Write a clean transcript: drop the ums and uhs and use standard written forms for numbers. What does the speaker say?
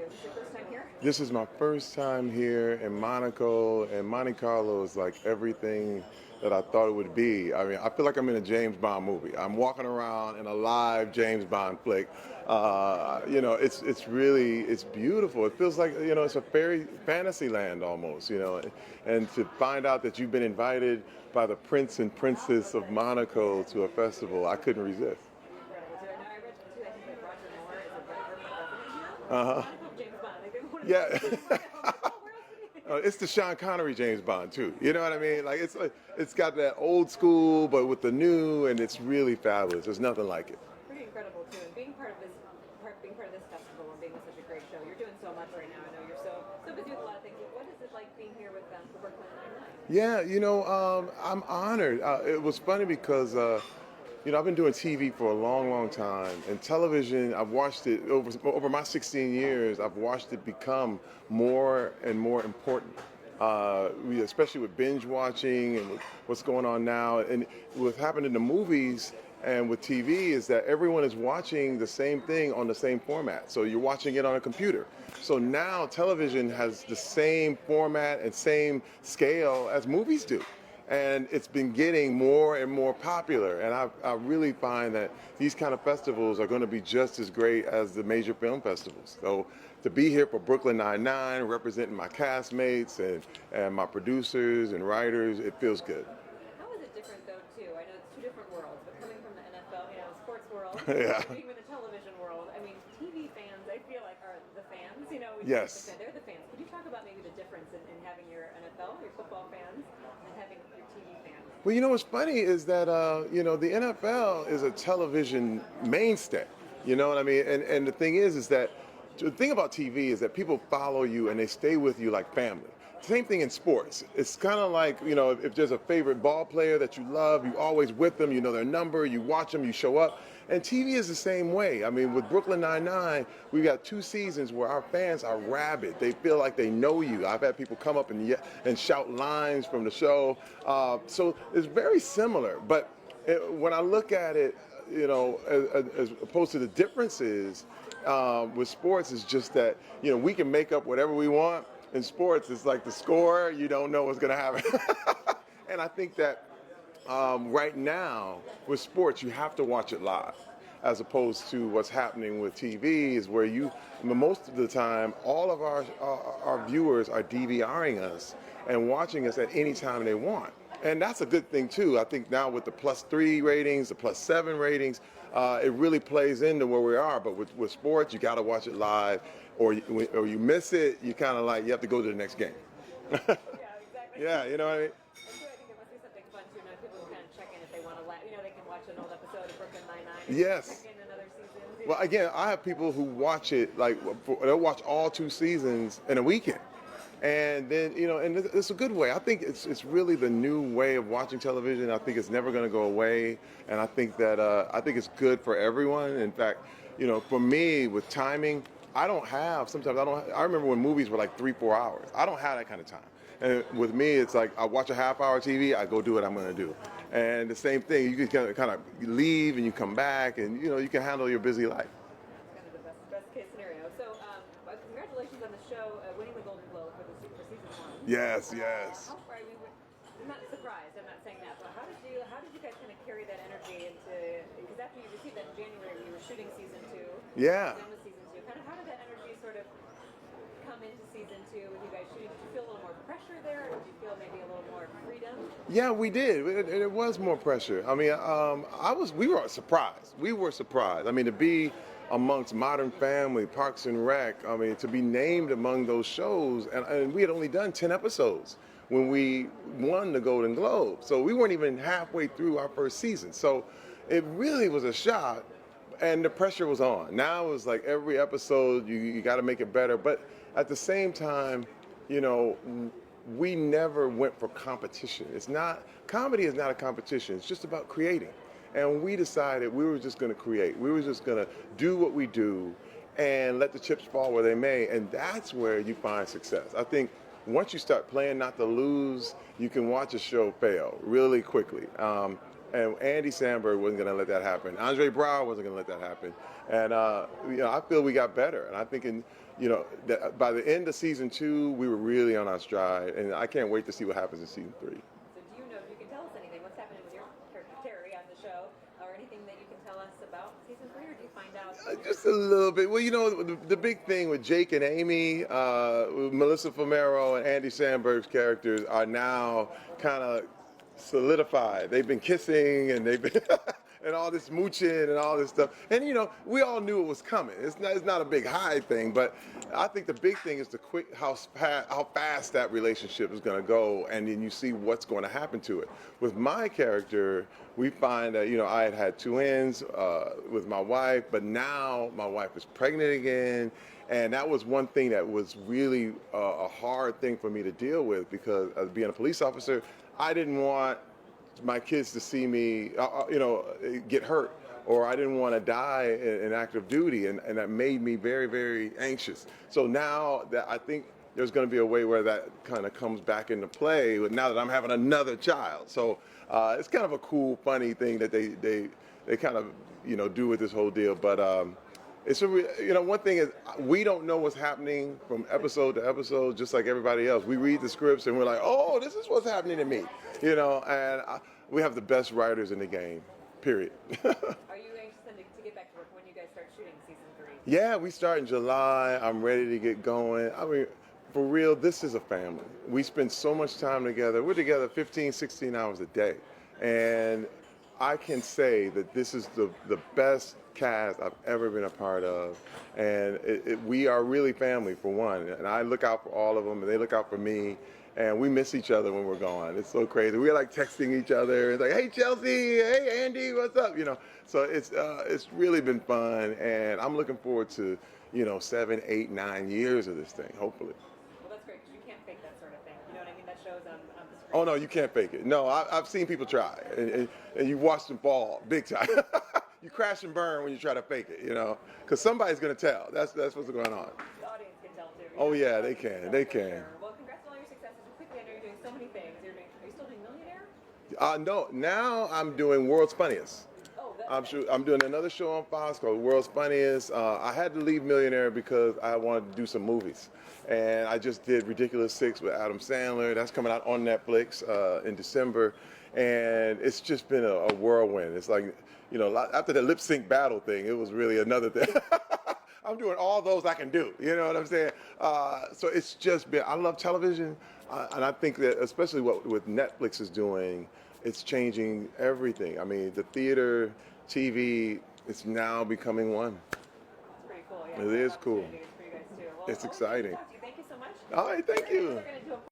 Is this your first time here? This is my first time here in Monaco, and Monte Carlo is like everything that I thought it would be. I mean, I feel like I'm in a James Bond movie. I'm walking around in a live James Bond flick. It's beautiful. It feels like it's a fairy fantasy land almost. And to find out that you've been invited by the Prince and Princess of Monaco to a festival, I couldn't resist. Incredible. Too. I know I read too. I think that Roger Moore is a very president here. Uh huh. Monaco James Bond. Like they one of the Yeah. places in Monaco. I'm like, oh, where else would he? It's the Sean Connery James Bond too. You know what I mean? Like it's got that old school, but with the new, and it's really fabulous. There's nothing like it. Pretty incredible too. And being part of this, being part of this festival and being with such a great show, you're doing so much right now. I know you're so busy with a lot of things. But what is it like being here with the Brooklyn Nine-Nine? Yeah, I'm honored. It was funny because I've been doing TV for a long, long time, and television. I've watched it over my 16 years. I've watched it become more and more important. Especially with binge watching and with what's going on now, and what's happened in the movies and with TV is that everyone is watching the same thing on the same format. So you're watching it on a computer. So now television has the same format and same scale as movies do. And it's been getting more and more popular. And I really find that these kind of festivals are going to be just as great as the major film festivals. So to be here for Brooklyn Nine-Nine, representing my castmates and my producers and writers, it feels good. How is it different though too? I know it's two different worlds, but coming from the NFL, sports world, Yeah. and being in the television world, I mean, TV fans, I feel like are the fans. Yes. They're the fans. Could you talk about maybe the difference in having your NFL, your football fans, and having your TV fans? Well, what's funny is that the NFL is a television mainstay. You know what I mean? And the thing is that the thing about TV is that people follow you and they stay with you like family. Same thing in sports. It's kind of like, if there's a favorite ball player that you love, you always with them, you know their number, you watch them, you show up. And TV is the same way. I mean, with Brooklyn Nine-Nine, we've got 2 seasons where our fans are rabid. They feel like they know you. I've had people come up and shout lines from the show. So it's very similar. But when I look at it, as opposed to the differences with sports, is just that, we can make up whatever we want. In sports, it's like the score, you don't know what's going to happen. And I think that right now with sports, you have to watch it live, as opposed to what's happening with TV, is where most of the time, all of our viewers are DVRing us and watching us at any time they want. And that's a good thing too. I think now with the +3 ratings, the +7 ratings, it really plays into where we are. But with sports, you got to watch it live, or you miss it. You kind of like you have to go to the next game. Yeah, exactly. Yeah, you know what I mean. I think there must be something fun too. People can kind of check in if they want to. They can watch an old episode of Brooklyn Nine-Nine. Yes. Check in another season. Well, again, I have people who watch it they'll watch all 2 seasons in a weekend. And then, and it's a good way. I think it's really the new way of watching television. I think it's never going to go away. And I think that it's good for everyone. In fact, for me with timing, I remember when movies were like 3-4 hours. I don't have that kind of time. And with me, it's like I watch a half-hour TV, I go do what I'm going to do. And the same thing, you can kind of leave and you come back, and you can handle your busy life. Kind of the best case scenario. So, congratulations on the show winning the Golden Globe for season 1. Yes. I'm not surprised. I'm not saying that, but how did you guys kind of carry that energy into? Because after you received that in January, you were shooting season 2. Yeah. Then with season 2, kind of how did that energy sort of come into season 2 with you guys shooting? Did you feel a little more pressure there, or did you feel maybe a little more freedom? Yeah, we did. It was more pressure. I mean, we were surprised. I mean, to be amongst Modern Family, Parks and Rec, I mean, to be named among those shows, and we had only done 10 episodes when we won the Golden Globe. So we weren't even halfway through our first season. So it really was a shock, and the pressure was on. Now it was like every episode, you got to make it better. But at the same time, we never went for competition. Comedy is not a competition. It's just about creating. And we decided we were just going to create. We were just going to do what we do and let the chips fall where they may. And that's where you find success. I think once you start playing not to lose, you can watch a show fail really quickly. And Andy Samberg wasn't going to let that happen. Andre Brower wasn't going to let that happen. And I feel we got better. And I think that by the end of season 2, we were really on our stride. And I can't wait to see what happens in season 3. So do you know if you can tell us anything? What's happening with your character Terry on the show, or anything that you can tell us about season 3, or do you find out? Just a little bit. Well, the big thing with Jake and Amy, Melissa Fumero and Andy Samberg's characters are now kind of solidified. They've been kissing and they've been and all this mooching and all this stuff. And we all knew it was coming. It's not a big high thing, but I think the big thing is how fast that relationship is going to go, and then you see what's going to happen to it. With my character, we find that I had twins with my wife, but now my wife is pregnant again. And that was one thing that was really a hard thing for me to deal with, because as being a police officer, I didn't want my kids to see me, get hurt, or I didn't want to die in active duty, and that made me very, very anxious. So now that I think there's going to be a way where that kind of comes back into play now that I'm having another child. So it's kind of a cool, funny thing that they kind of do with this whole deal, but. It's one thing is we don't know what's happening from episode to episode, just like everybody else. We read the scripts and we're like, oh, this is what's happening to me, and we have the best writers in the game, period. Are you anxious to get back to work when you guys start shooting season 3? Yeah, we start in July. I'm ready to get going. I mean, for real, this is a family. We spend so much time together. We're together 15, 16 hours a day. And I can say that this is the best cast I've ever been a part of, and we are really family, for one, and I look out for all of them and they look out for me, and we miss each other when we're gone. It's so crazy. We're like texting each other. It's like, hey Chelsea, hey Andy, what's up? So it's really been fun, and I'm looking forward to 7, 8, 9 years of this thing, hopefully. Well, that's great, because you can't fake that sort of thing. You know what I mean? That shows on the screen. Oh no, you can't fake it. No, I've seen people try, and you watch them fall big time. You crash and burn when you try to fake it, because somebody's going to tell. That's what's going on. The audience can tell too. Oh yeah, they can. They can. Sure. Well, congrats on all your successes. Quickly, I know you're doing so many things. Are you still doing Millionaire? No, now I'm doing World's Funniest. Oh, that's I'm doing another show on Fox called World's Funniest. I had to leave Millionaire because I wanted to do some movies, and I just did Ridiculous 6 with Adam Sandler. That's coming out on Netflix in December, and it's just been a whirlwind. It's like, after the lip sync battle thing, it was really another thing. I'm doing all those I can do, you know what I'm saying? So it's just been, I love television, and I think that especially what Netflix is doing, it's changing everything. I mean, the theater, TV, it's now becoming one. It's pretty cool, yeah. It is cool. For you guys too. Well, It's exciting. Thank you so much. All right, thank you.